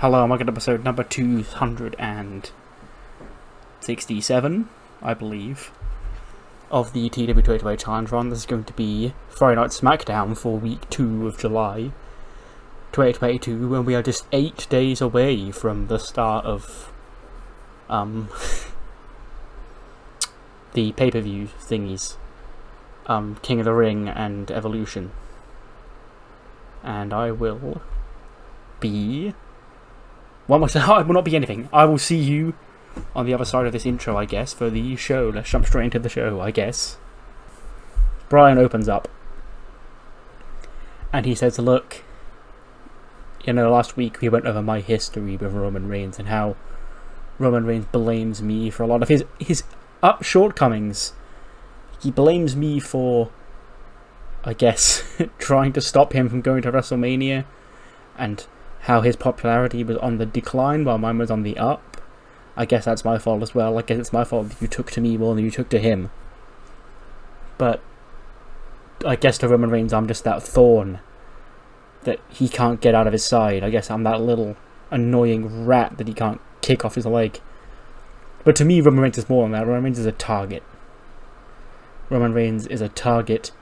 Hello, I'm looking at episode number 267, I believe, of the TEW 2020 Challenge Run. This is going to be Friday Night SmackDown for week 2 of July 2022, and we are just 8 days away from the start of the pay-per-view thingies, King of the Ring and Evolution. And I will be... Well, I will not be anything. I will see you on the other side of this intro, I guess, for the show. Let's jump straight into the show, I guess. Brian opens up. And he says, look, you know, last week we went over my history with Roman Reigns and how Roman Reigns blames me for a lot of his shortcomings. He blames me for, I guess, trying to stop him from going to WrestleMania, and how his popularity was on the decline while mine was on the up. I guess that's my fault as well. I guess it's my fault that you took to me more than you took to him. But I guess to Roman Reigns, I'm just that thorn that he can't get out of his side. I guess I'm that little annoying rat that he can't kick off his leg. But to me, Roman Reigns is more than that. Roman Reigns is a target. Roman Reigns is a target.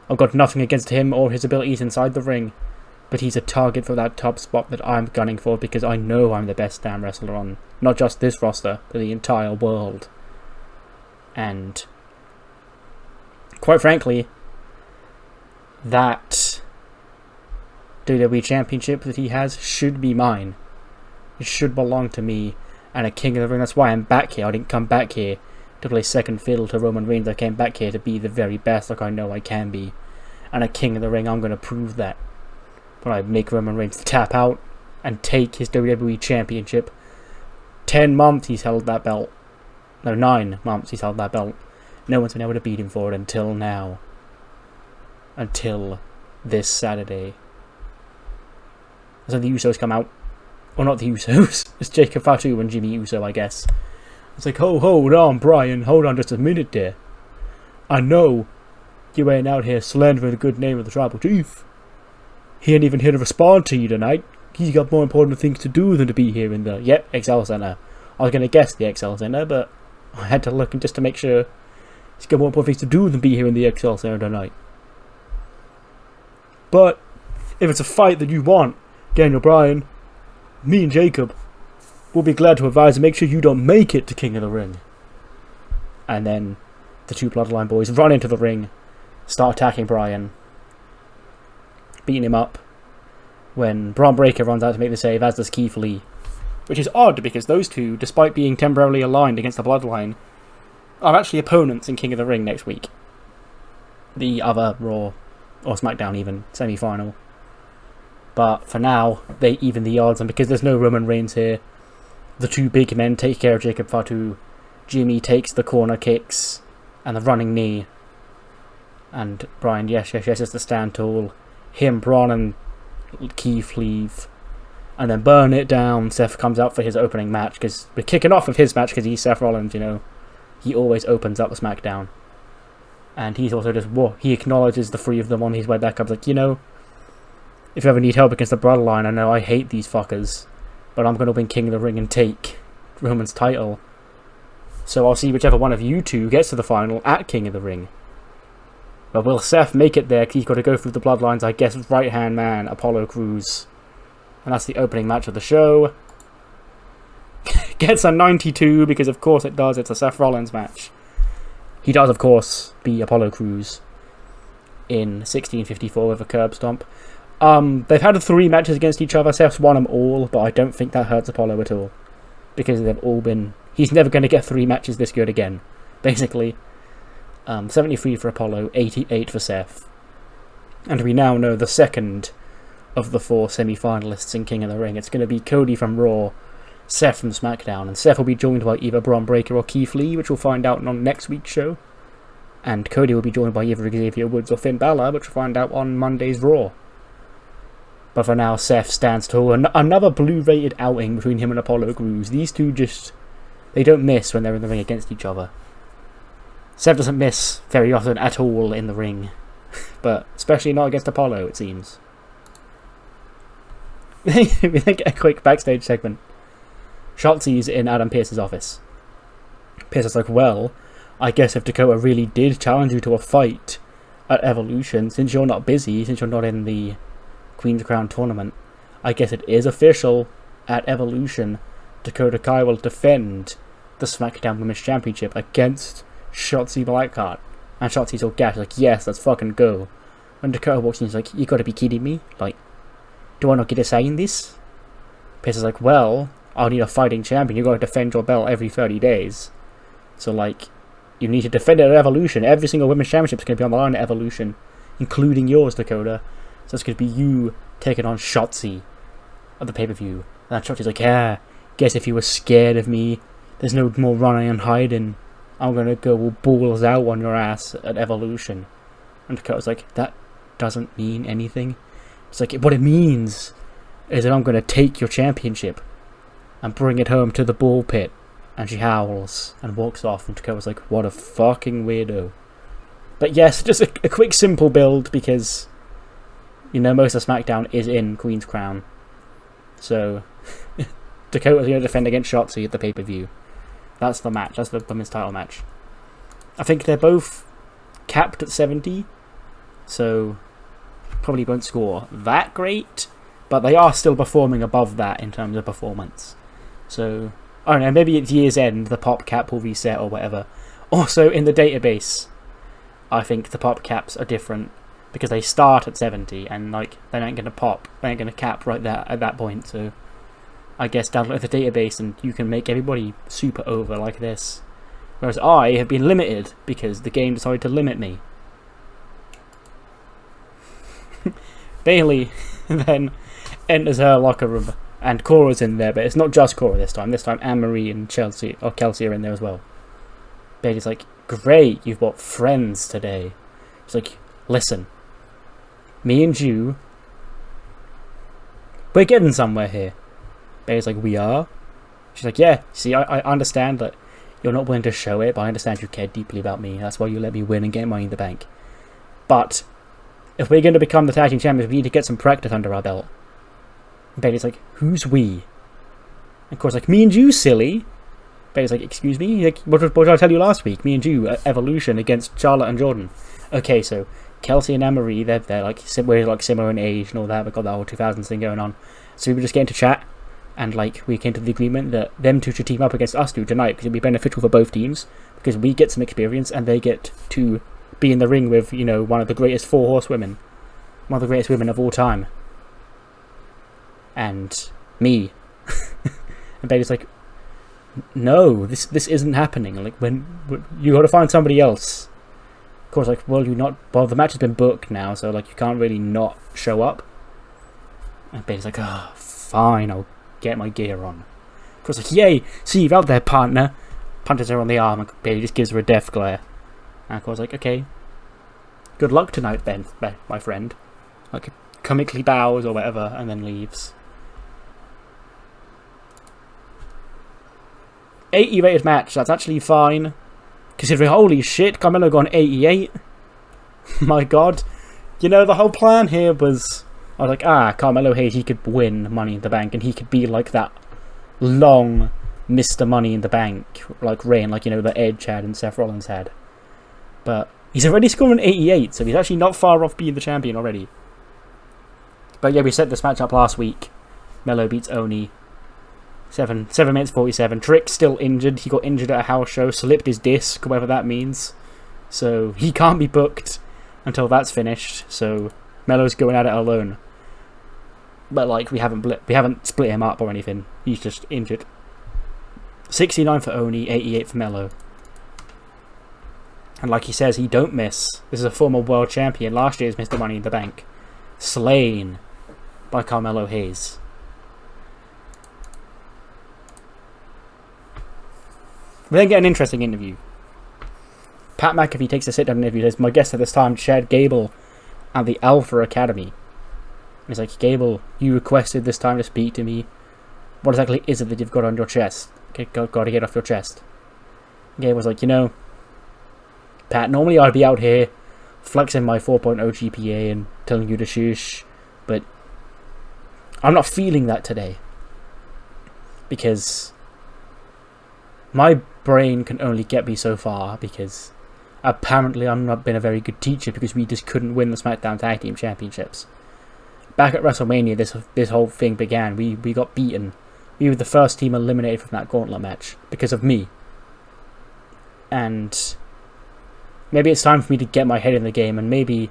I've got nothing against him or his abilities inside the ring, but he's a target for that top spot that I'm gunning for, because I know I'm the best damn wrestler on not just this roster, but the entire world. And quite frankly, that WWE Championship that he has should be mine. It should belong to me and a King of the Ring. That's why I'm back here. I didn't come back here to play second fiddle to Roman Reigns. I came back here to be the very best, like I know I can be. And a King of the Ring, I'm going to prove that when I make Roman Reigns tap out and take his WWE Championship. 10 months he's held that belt. No, 9 months he's held that belt. No one's been able to beat him for it until now. Until this Saturday. So the Usos come out. Well, not the Usos. It's Jacob Fatu and Jimmy Uso, I guess. It's like, hold on, Brian. Hold on just a minute there. I know you ain't out here slandering the good name of the Tribal Chief. He ain't even here to respond to you tonight. He's got more important things to do than to be here in the, XL Center. I was going to guess the XL Center, but I had to look just to make sure he's got more important things to do than be here in the XL Center tonight. But if it's a fight that you want, Daniel Bryan, me and Jacob will be glad to advise and make sure you don't make it to King of the Ring. And then the two Bloodline boys run into the ring, start attacking Bryan, beating him up, when Braun Breaker runs out to make the save, as does Keith Lee. Which is odd, because those two, despite being temporarily aligned against the Bloodline, are actually opponents in King of the Ring next week. The other Raw, or SmackDown even, semi-final. But for now, they even the odds, and because there's no Roman Reigns here, the two big men take care of Jacob Fatu. Jimmy takes the corner kicks and the running knee. And Bryan, yes, is to stand tall. Him, Braun, and Keith leave. And then burn it down. Seth comes out for his opening match, because we're kicking off with his match, because he's Seth Rollins, you know. He always opens up the SmackDown. And he's also just, he acknowledges the three of them on his way back up. Like, you know, if you ever need help against the Bloodline, I know I hate these fuckers, but I'm going to win King of the Ring and take Roman's title. So I'll see whichever one of you two gets to the final at King of the Ring. But will Seth make it there? He's got to go through the Bloodlines, I guess, right-hand man, Apollo Crews. And that's the opening match of the show. Gets a 92, because of course it does, it's a Seth Rollins match. He does, of course, be Apollo Crews in 1654 with a curb stomp. They've had 3 matches against each other. Seth's won them all, but I don't think that hurts Apollo at all, because they've all been... He's never going to get 3 matches this good again, basically. 73 for Apollo, 88 for Seth. And we now know the second of the 4 semi-finalists in King of the Ring. It's going to be Cody from Raw, Seth from SmackDown, and Seth will be joined by either Braun Breaker or Keith Lee, which we'll find out on next week's show. And Cody will be joined by either Xavier Woods or Finn Balor, which we'll find out on Monday's Raw. But for now, Seth stands tall. Another blue-rated outing between him and Apollo Crews. These two just... they don't miss when they're in the ring against each other. Seth doesn't miss very often at all in the ring. But especially not against Apollo, it seems. We then get a quick backstage segment. Shotzi's in Adam Pearce's office. Pearce is like, well, I guess if Dakota really did challenge you to a fight at Evolution, since you're not busy, since you're not in the Queen's Crown tournament, I guess it is official. At Evolution, Dakota Kai will defend the SmackDown Women's Championship against Shotzi Blackheart. And Shotzi's all gassed, like, yes, let's fucking go. When Dakota walks in, he's like, you gotta be kidding me? Like, do I not get a say in this? Pearce is like, well, I'll need a fighting champion. You gotta defend your belt every 30 days. So, like, you need to defend it at Evolution. Every single women's championship is gonna be on the line at Evolution, including yours, Dakota. So it's gonna be you taking on Shotzi at the pay-per-view. And Shotzi's like, yeah, guess if you were scared of me, there's no more running and hiding. I'm gonna go all balls out on your ass at Evolution. And Dakota's like, that doesn't mean anything. It's like, what it means is that I'm gonna take your championship and bring it home to the ball pit. And she howls and walks off, and Dakota's like, what a fucking weirdo. But yes, just a quick simple build, because, you know, most of SmackDown is in Queen's Crown. So, Dakota's going to defend against Shotzi at the pay-per-view. That's the match. That's the women's title match. I think they're both capped at 70, so probably won't score that great, but they are still performing above that in terms of performance. So, I don't know, maybe at year's end the pop cap will reset or whatever. Also, in the database, I think the pop caps are different, because they start at 70, and like they ain't gonna pop, they ain't gonna cap right there at that point. So I guess download the database and you can make everybody super over like this. Whereas I have been limited because the game decided to limit me. Bailey then enters her locker room, and Cora's in there, but it's not just Cora this time. This time Anne-Marie and Kelsey are in there as well. Bailey's like, great, you've got friends today. She's like, listen, me and you, we're getting somewhere here. Bailey's like, we are? She's like, yeah, see, I understand that you're not willing to show it, but I understand you care deeply about me. That's why you let me win and get Money in the Bank. But if we're going to become the tag team champions, we need to get some practice under our belt. And Bailey's like, who's we? And of course, like, me and you, silly. Bailey's like, excuse me? Like, what did I tell you last week? Me and you, Evolution against Charlotte and Jordan. Okay, so Kelsey and Anne-Marie, they're like, we're like similar in age and all that. We've got that whole 2000s thing going on. So we were just getting to chat, and like we came to the agreement that them two should team up against us two tonight, because it'd be beneficial for both teams, because we get some experience and they get to be in the ring with, you know, one of the greatest 4 horsewomen, one of the greatest women of all time, and me. And Bailey's like, no, this isn't happening. Like, when you got to find somebody else. Of course, like, well, the match has been booked now, so like you can't really not show up. And Bailey's like, oh, fine, I'll get my gear on. Of course, like, yay, see you out there, partner. Punches her on the arm, and Bailey just gives her a death glare. And of course, like, okay, good luck tonight, then, my friend. Like, comically bows or whatever, and then leaves. 80 rated match, that's actually fine. Considering, holy shit, Carmelo got an 88. My god. You know, the whole plan here was, I was like, Carmelo Hayes, he could win Money in the Bank, and he could be like that long Mr. Money in the Bank, like reign, like, you know, the Edge had and Seth Rollins had. But he's already scored an 88, so he's actually not far off being the champion already. But yeah, we set this match up last week. Melo beats Oni. 7 minutes 47. Trick's still injured. He got injured at a house show, slipped his disc, whatever that means. So he can't be booked until that's finished. So Melo's going at it alone. But like we haven't split him up or anything. He's just injured. 69 for Oni, 88 for Melo. And like he says, he don't miss. This is a former world champion. Last year's Mr. Money in the Bank. Slain by Carmelo Hayes. We then get an interesting interview. Pat McAfee takes a sit-down interview. There's my guest at this time, Chad Gable, at the Alpha Academy. And he's like, Gable, you requested this time to speak to me. What exactly is it that you've got on your chest? Okay, got to get off your chest. Gable's like, you know, Pat, normally I'd be out here flexing my 4.0 GPA and telling you to shush, but I'm not feeling that today. Because my brain can only get me so far, because apparently I'm not been a very good teacher, because we just couldn't win the SmackDown Tag Team Championships. Back at WrestleMania, this whole thing began. We got beaten. We were the first team eliminated from that gauntlet match because of me. And maybe it's time for me to get my head in the game, and maybe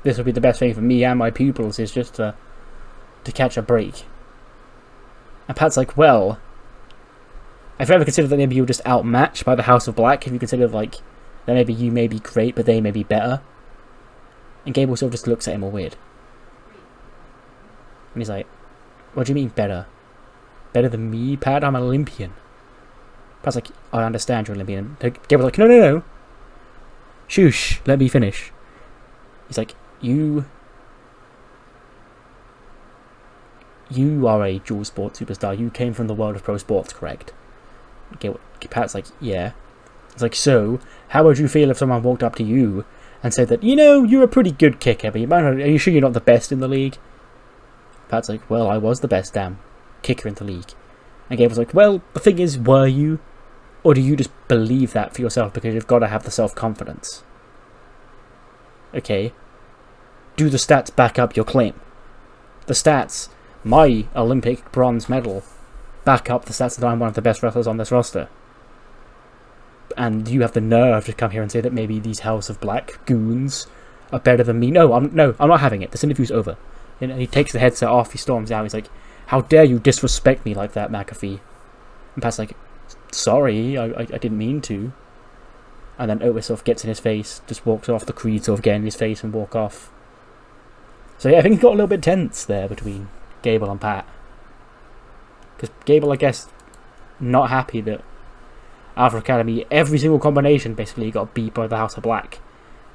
this will be the best thing for me and my pupils, is just to catch a break. And Pat's like, well, I've ever considered that maybe you're just outmatched by the House of Black. If you consider like that maybe you may be great, but they may be better. And Gable sort of just looks at him all weird. And he's like, what do you mean better? Better than me, Pat? I'm an Olympian. Pat's like, I understand you're an Olympian. Gable's like, no. Shush, let me finish. He's like, you are a dual sport superstar. You came from the world of pro sports, correct? Pat's like, yeah. It's like, so, how would you feel if someone walked up to you and said that, you're a pretty good kicker, but are you sure you're not the best in the league? Pat's like, well, I was the best damn kicker in the league. And Gable's like, well, the thing is, were you? Or do you just believe that for yourself because you've got to have the self-confidence? Okay. Do the stats back up your claim? The stats, my Olympic bronze medal, back up the stats that I'm one of the best wrestlers on this roster. And you have the nerve to come here and say that maybe these House of Black goons are better than me. No, I'm not having it. This interview's over. And he takes the headset off, he storms out, he's like, how dare you disrespect me like that, McAfee? And Pat's like, sorry, I didn't mean to. And then Otis sort of gets in his face, just walks off, the Creed sort of get in his face and walk off. So yeah, I think it got a little bit tense there between Gable and Pat. Because Gable, I guess, not happy that Alpha Academy, every single combination basically got beat by the House of Black.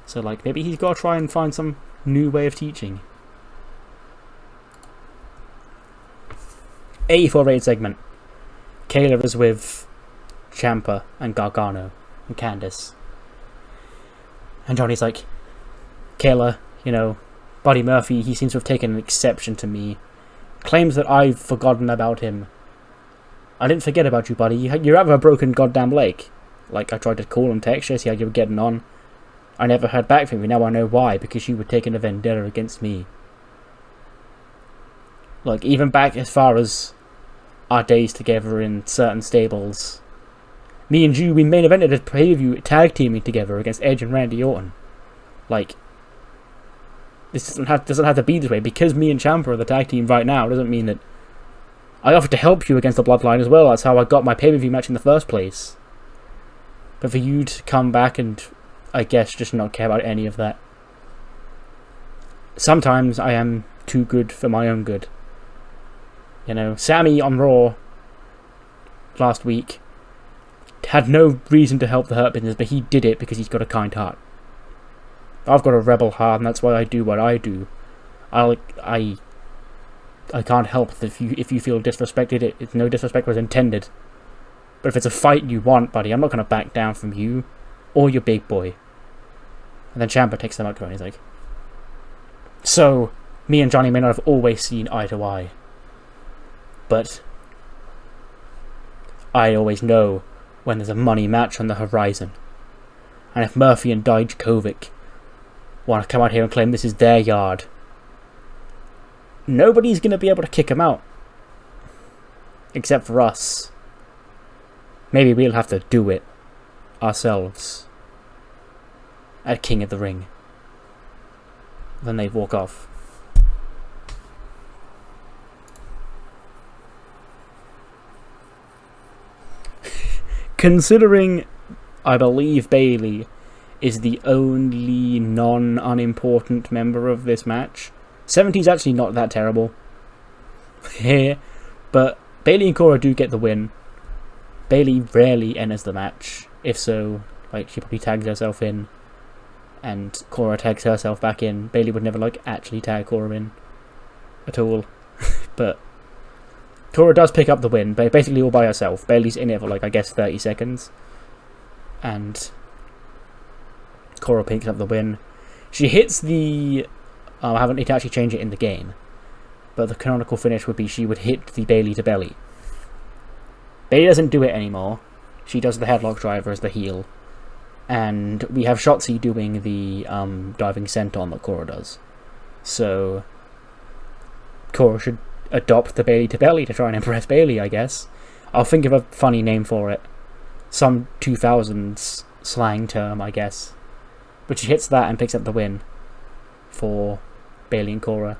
So like, maybe he's got to try and find some new way of teaching. 84 rated segment. Kayla is with Ciampa and Gargano and Candice. And Johnny's like, Kayla, Buddy Murphy, he seems to have taken an exception to me. Claims that I've forgotten about him. I didn't forget about you, buddy. You have a broken goddamn leg. Like, I tried to call and text you, see how you were getting on. I never heard back from you. Now I know why. Because you were taking a vendetta against me. Look, even back as far as our days together in certain stables, me and you, we main evented a pay-per-view tag teaming together against Edge and Randy Orton. Like, this doesn't have to be this way. Because me and Ciampa are the tag team right now, doesn't mean that I offered to help you against the Bloodline as well. That's how I got my pay-per-view match in the first place. But for you to come back and, I guess, just not care about any of that. Sometimes I am too good for my own good. Sammy on Raw last week had no reason to help the Hurt Business, but he did it because he's got a kind heart. I've got a rebel heart, and that's why I do what I do. I can't help that if you feel disrespected, it's no disrespect was intended. But if it's a fight you want, buddy, I'm not going to back down from you or your big boy. And then Ciampa takes them out to her and he's like, so, me and Johnny may not have always seen eye to eye. But I always know when there's a money match on the horizon. And if Murphy and Dijakovic want to come out here and claim this is their yard, nobody's going to be able to kick them out. Except for us. Maybe we'll have to do it ourselves at King of the Ring. Then they walk off. Considering, I believe Bayley is the only non-unimportant member of this match. 70's actually not that terrible here, but Bayley and Cora do get the win. Bayley rarely enters the match. If so, she probably tags herself in, and Cora tags herself back in. Bayley would never actually tag Cora in at all, but Cora does pick up the win, basically all by herself. Bayley's in it for I guess 30 seconds, and Cora picks up the win. She hits the I haven't need to actually change it in the game. But the canonical finish would be she would hit the Bayley to belly. Bayley doesn't do it anymore. She does the headlock driver as the heel. And we have Shotzi doing the diving senton that Cora does. So Cora should adopt the Bayley to belly to try and impress Bayley, I guess. I'll think of a funny name for it. Some 2000s slang term, I guess. But she hits that and picks up the win for Bayley and Cora.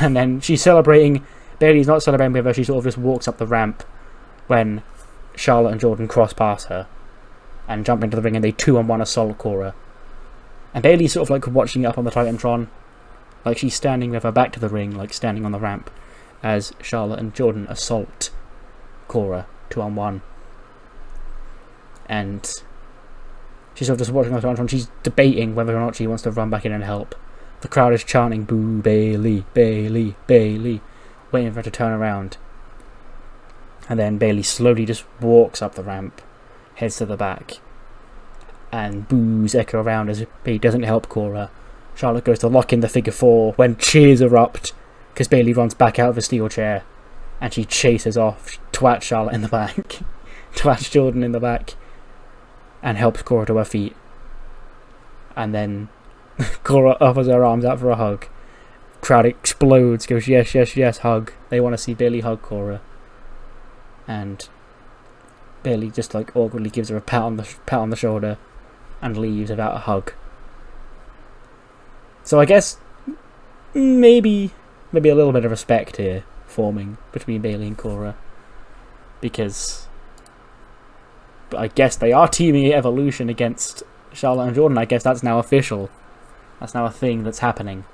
And then she's celebrating. Bayley's not celebrating with her, she sort of just walks up the ramp when Charlotte and Jordan cross past her and jump into the ring, and they 2-on-1 assault Cora. And Bayley's sort of like watching it up on the Titantron, like she's standing with her back to the ring, like standing on the ramp, as Charlotte and Jordan assault Cora 2-on-1. And she's sort of just watching on the Titantron. She's debating whether or not she wants to run back in and help. The crowd is chanting, "Boo, Bayley, Bayley, Bayley," waiting for her to turn around. And then Bayley slowly just walks up the ramp, heads to the back, and boos echo around as Bayley doesn't help Cora. Charlotte goes to lock in the figure 4 when cheers erupt because Bayley runs back out of the steel chair and she chases off, twats Charlotte in the back, twats Jordan in the back, and helps Cora to her feet. And then Cora offers her arms out for a hug. Crowd explodes, goes yes, yes, yes, hug. They want to see Bayley hug Cora. And Bayley just like awkwardly gives her a pat on the shoulder and leaves without a hug. So I guess maybe a little bit of respect here forming between Bayley and Cora, because I guess they are teaming Evolution against Charlotte and Jordan. I guess that's now official. That's now a thing that's happening.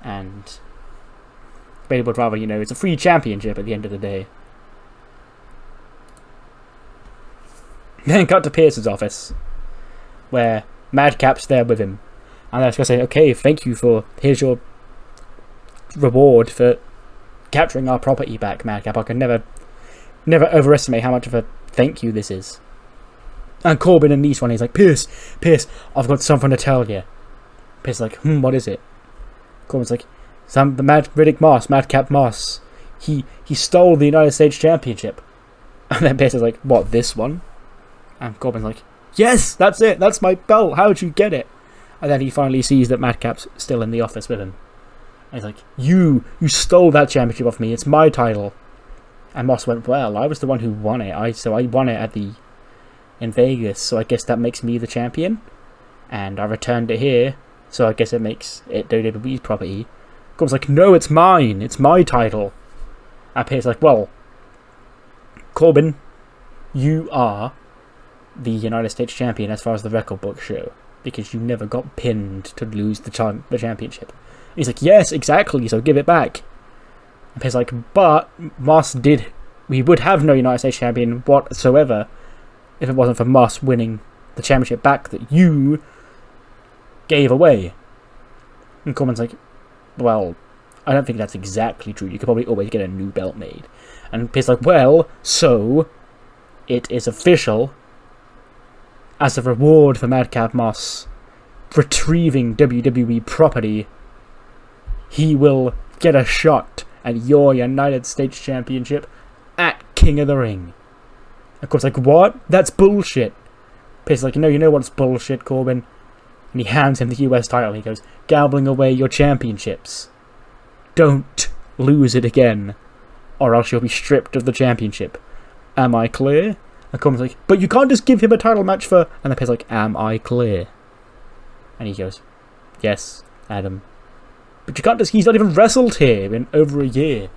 And Bayley would rather, it's a free championship at the end of the day. Then cut to Pierce's office, where Madcap's there with him. And they're going to say, okay, thank you here's your reward for capturing our property back, Madcap. I can never overestimate how much of a thank you this is. And Corbin and Nice one, he's like, Pierce, I've got something to tell you. Pierce's like, what is it? Corbin's like, the Riddick Moss, Madcap Moss, he stole the United States Championship. And then Pierce is like, what, this one? And Corbin's like, yes, that's it, that's my belt, how'd you get it? And then he finally sees that Madcap's still in the office with him. And he's like, you stole that championship off me, it's my title. And Moss went, well, I was the one who won it, so I won it in Vegas, so I guess that makes me the champion. And I returned it here, so I guess it makes it WWE's property. Corbin's like, no, it's mine, it's my title. And Pierce's like, well, Corbin, you are the United States champion as far as the record books show, because you never got pinned to lose the championship. And he's like, yes, exactly, so give it back. And Pierce's like, but we would have no United States champion whatsoever if it wasn't for Moss winning the championship back that you gave away. And Corbin's like, well, I don't think that's exactly true. You could probably always get a new belt made. And Pierce's like, well, so it is official. As a reward for Madcap Moss retrieving WWE property, he will get a shot at your United States Championship at King of the Ring. Of course, like, what? That's bullshit. Pierce's like, no, you know what's bullshit, Corbin? And he hands him the US title. He goes, gambling away your championships. Don't lose it again, or else you'll be stripped of the championship. Am I clear? And Corbin's like, but you can't just give him a title match for... And the Pierce's like, am I clear? And he goes, yes, Adam. But you can't just... He's not even wrestled here in over a year.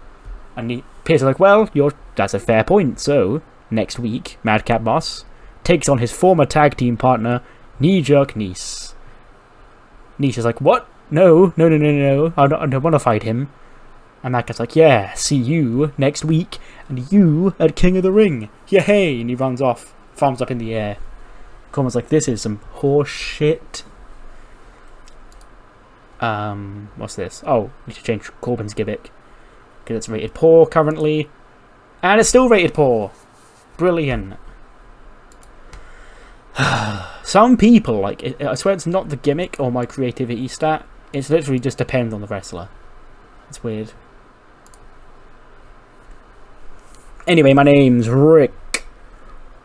And Pierce's like, well, that's a fair point. So, next week, Madcap Moss takes on his former tag team partner, Knee Jerk Nice. Nice is like, what? No. I don't want to fight him. And Madcap's like, yeah, see you next week, and you at King of the Ring. Yay! And he runs off, thumbs up in the air. Corbin's like, this is some horse shit. What's this? Oh, we should change Corbin's gimmick, because it's rated poor currently. And it's still rated poor. Brilliant. Some people, like, I swear it's not the gimmick or my creativity stat. It's literally just depends on the wrestler. It's weird. Anyway, my name's Rick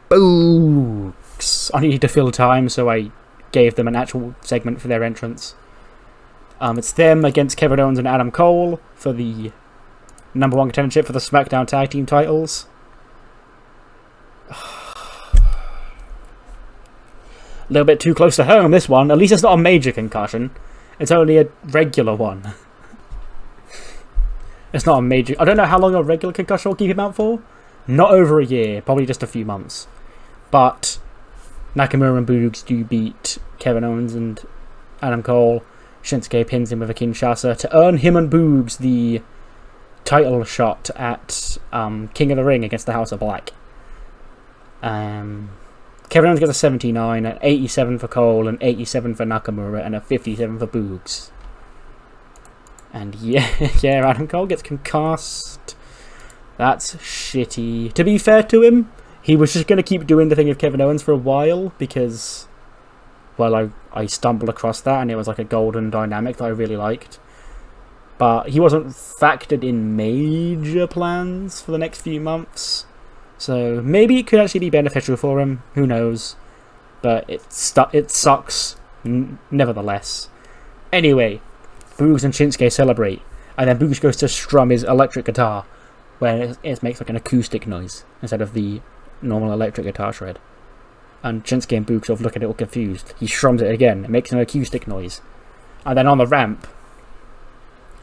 Boogs. I needed to fill time, so I gave them an actual segment for their entrance. It's them against Kevin Owens and Adam Cole for the #1 contendership for the SmackDown Tag Team titles. A little bit too close to home, this one. At least it's not a major concussion. It's only a regular one. It's not a major... I don't know how long a regular concussion will keep him out for. Not over a year. Probably just a few months. But Nakamura and Boogs do beat Kevin Owens and Adam Cole. Shinsuke pins him with a Kinshasa to earn him and Boogs the title shot at King of the Ring against the House of Black. Kevin Owens gets a 79, an 87 for Cole, an 87 for Nakamura, and a 57 for Boogs. And yeah, Adam Cole gets concussed. That's shitty. To be fair to him, he was just going to keep doing the thing with Kevin Owens for a while because, well, I stumbled across that and it was like a golden dynamic that I really liked. But he wasn't factored in major plans for the next few months. So maybe it could actually be beneficial for him. Who knows? But it sucks nevertheless. Anyway, Boogs and Shinsuke celebrate. And then Boogs goes to strum his electric guitar, where it makes like an acoustic noise instead of the normal electric guitar shred. And Shinsuke and Boogs sort of look at it all confused. He strums it again. It makes an acoustic noise. And then on the ramp,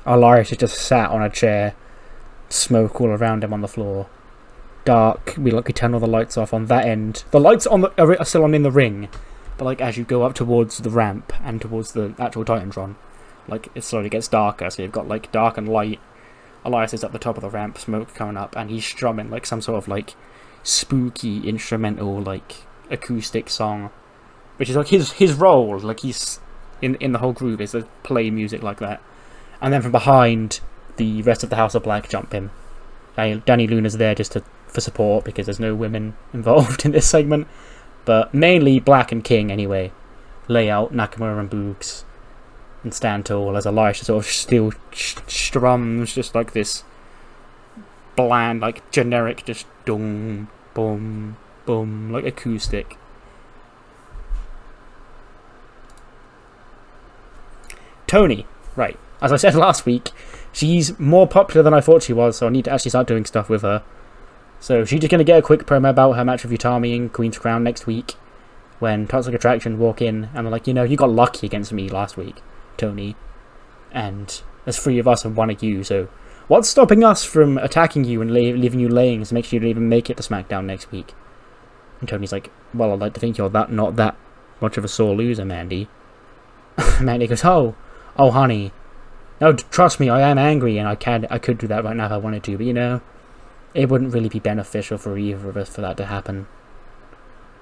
Elias is just sat on a chair, smoke all around him on the floor. Dark. We turn all the lights off on that end. The lights are still on in the ring, but like as you go up towards the ramp and towards the actual Titantron, like it slowly gets darker. So you've got like dark and light. Elias is at the top of the ramp, smoke coming up, and he's strumming like some sort of like spooky instrumental like acoustic song, which is like his role. Like he's in the whole group is to play music like that. And then from behind, the rest of the House of Black jump him. Danny Luna's there just for support because there's no women involved in this segment. But mainly Black and King anyway. Lay out Nakamura and Boogs and stand tall as Elisha sort of still strums just like this bland, like generic, just dum, boom, boom, like acoustic. Tony, right. As I said last week, she's more popular than I thought she was, so I need to actually start doing stuff with her. So she's just going to get a quick promo about her match with Utami in Queen's Crown next week, when Toxic Attraction walk in, and they're like, you know, you got lucky against me last week, Tony, and there's 3 of us and 1 of you, so what's stopping us from attacking you and leaving you laying to make sure you don't even make it to SmackDown next week? And Tony's like, well, I'd like to think you're not that much of a sore loser, Mandy. Mandy goes, oh, honey. No, trust me, I am angry, and I could do that right now if I wanted to, but you know, it wouldn't really be beneficial for either of us for that to happen.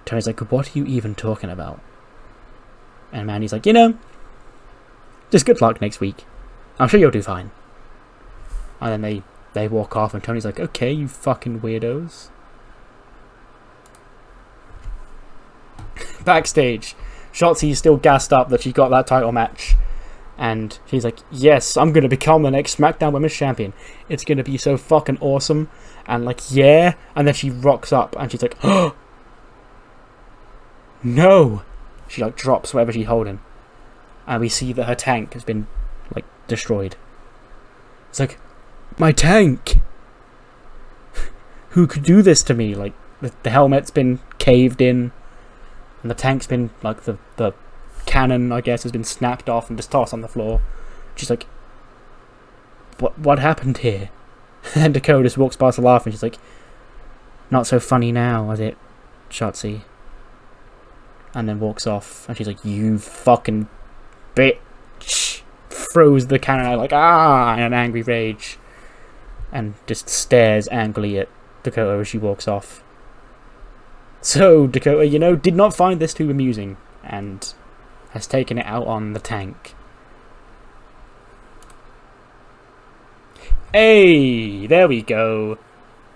Tony's like, what are you even talking about? And Mandy's like, you know, just good luck next week. I'm sure you'll do fine. And then they walk off, and Tony's like, okay, you fucking weirdos. Backstage, Shotzi's still gassed up that she got that title match. And she's like, yes, I'm going to become the next SmackDown Women's Champion. It's going to be so fucking awesome. And like, yeah. And then she rocks up and she's like, oh, no. She like drops whatever she's holding. And we see that her tank has been like destroyed. It's like, my tank. Who could do this to me? Like, the helmet's been caved in. And the tank's been like the cannon, I guess, has been snapped off and just tossed on the floor. She's like, what happened here? And Dakota just walks past laughing. She's like, not so funny now, is it, Shotzi? And then walks off. And she's like, you fucking bitch. Throws the cannon out like, ah, in an angry rage. And just stares angrily at Dakota as she walks off. So Dakota, you know, did not find this too amusing. And has taken it out on the tank. Hey, there we go.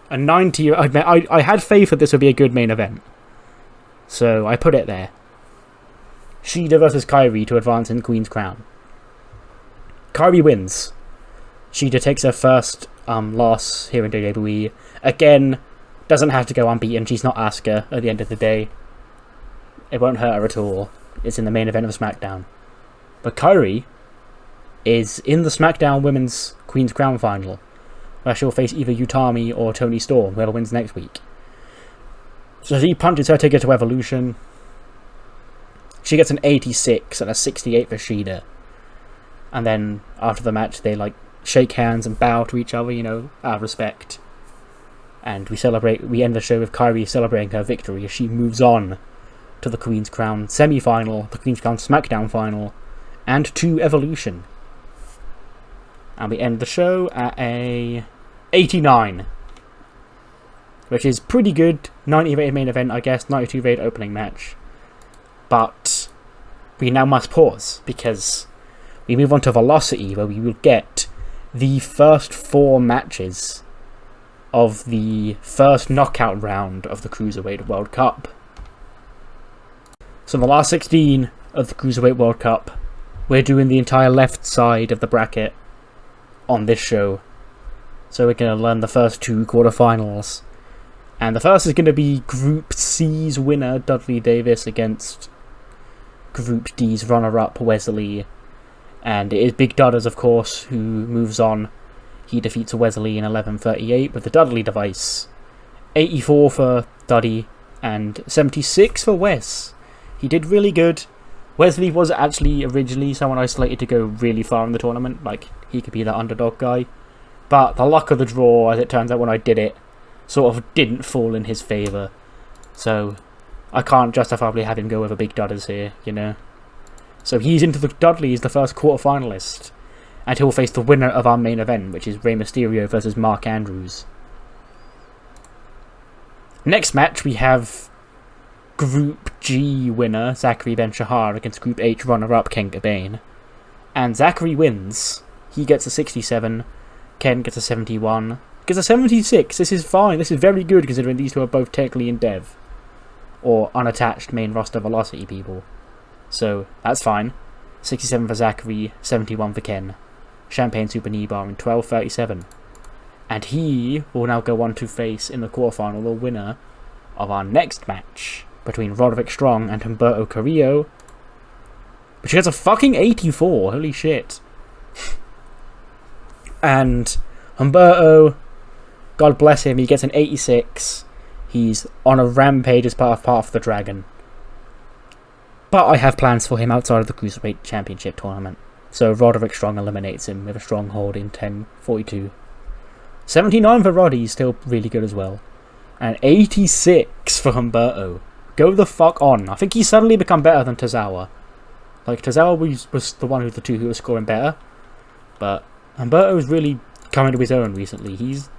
A 90. I had faith that this would be a good main event. So I put it there. Shida versus Kairi to advance in Queen's Crown. Kairi wins. Shida takes her first loss here in WWE. Again, doesn't have to go unbeaten. She's not Asuka at the end of the day. It won't hurt her at all. It's in the main event of SmackDown. But Kairi is in the SmackDown Women's Queen's Crown final, where she'll face either Utami or Toni Storm, whoever wins next week. So she punches her ticket to Evolution. She gets an 86 and a 68 for Shida. And then after the match, they like shake hands and bow to each other, you know, out of respect. And we end the show with Kairi celebrating her victory as she moves on to the Queen's Crown semi-final, the Queen's Crown SmackDown final, and to Evolution. And we end the show at a 89, which is pretty good. 90 rated main event, I guess, 92 rated opening match. But we now must pause, because we move on to Velocity, where we will get the first 4 matches of the first knockout round of the Cruiserweight World Cup. So in the last 16 of the Cruiserweight World Cup, we're doing the entire left side of the bracket on this show. So we're going to learn the first 2 quarterfinals. And the first is going to be Group C's winner, Dudley Davis, against Group D's runner-up, Wesley. And it is Big Dudders, of course, who moves on. He defeats Wesley in 11:38 with the Dudley device. 84 for Duddy and 76 for Wes. He did really good. Wesley was actually originally someone I slated to go really far in the tournament. Like, he could be the underdog guy. But the luck of the draw, as it turns out when I did it, sort of didn't fall in his favour. So I can't justifiably have him go over Big Dudders here, you know. So he's into the Dudley as the first quarterfinalist. And he'll face the winner of our main event, which is Rey Mysterio versus Mark Andrews. Next match, we have Group G winner, Zachary Ben-Shahar, against Group H runner-up, Ken Cobain. And Zachary wins. He gets a 67. Ken gets a 71. Gets a 76. This is fine. This is very good, considering these two are both technically in dev. Or unattached main roster Velocity people. So, that's fine. 67 for Zachary, 71 for Ken. Champagne Super Knee Bar in 12:37. And he will now go on to face, in the quarterfinal, the winner of our next match between Roderick Strong and Humberto Carrillo. Which gets a fucking 84, holy shit. And Humberto, God bless him, he gets an 86. He's on a rampage as part of the Dragon. But I have plans for him outside of the Cruiserweight Championship tournament. So Roderick Strong eliminates him with a stronghold in 10:42. 79 for Roddy, still really good as well. And 86 for Humberto. Go the fuck on. I think he's suddenly become better than Tozawa. Like, Tozawa was the one of the two who was scoring better. But Humberto's really coming to his own recently. He's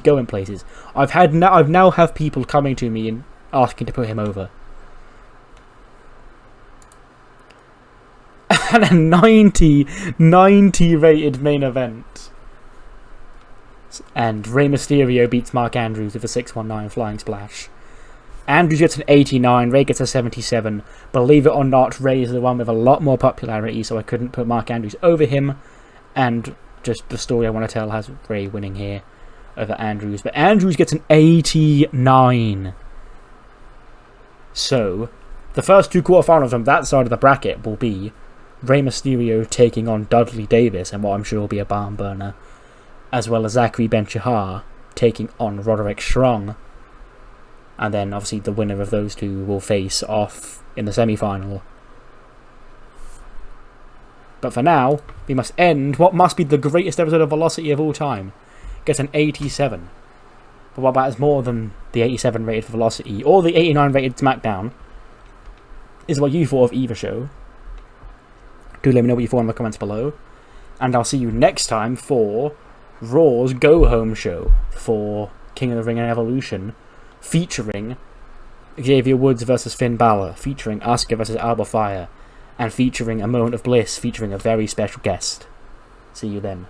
going places. I've now have people coming to me and asking to put him over. And a 90 rated main event. And Rey Mysterio beats Mark Andrews with a 619 flying splash. Andrews gets an 89, Rey gets a 77. Believe it or not, Rey is the one with a lot more popularity, so I couldn't put Mark Andrews over him. And just the story I want to tell has Rey winning here over Andrews. But Andrews gets an 89. So, the first 2 quarterfinals on that side of the bracket will be Rey Mysterio taking on Dudley Davis, and what I'm sure will be a barn burner, as well as Zachary Ben-Shahar taking on Roderick Strong. And then, obviously, the winner of those two will face off in the semi-final. But for now, we must end what must be the greatest episode of Velocity of all time. Gets an 87. But what matters more than the 87 rated for Velocity, or the 89 rated SmackDown, is what you thought of either show. Do let me know what you thought in the comments below. And I'll see you next time for Raw's Go Home show for King of the Ring and Evolution, featuring Xavier Woods versus Finn Balor, featuring Asuka versus Alba Fire, and featuring a Moment of Bliss, featuring a very special guest. See you then.